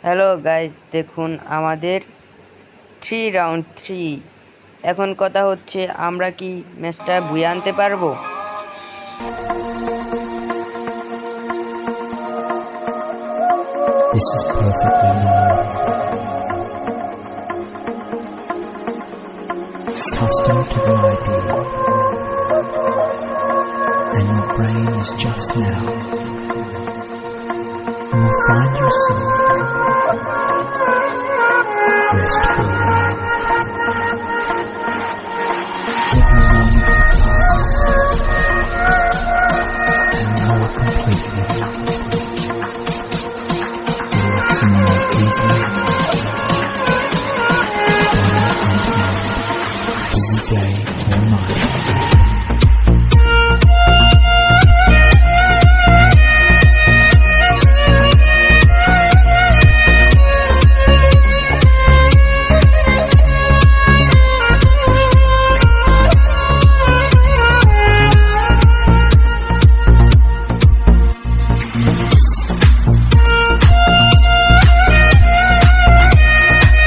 Hello guys, দেখুন আমাদের 3 round 3। এখন কথা হচ্ছে আমরা কি ম্যাচটা বুয়ে আনতে পারবো। This is perfectly normal. Accustomed to the idea, and your brain is just now. You will find yourself restful. Every moment that passes, and more completely, relaxing more easily.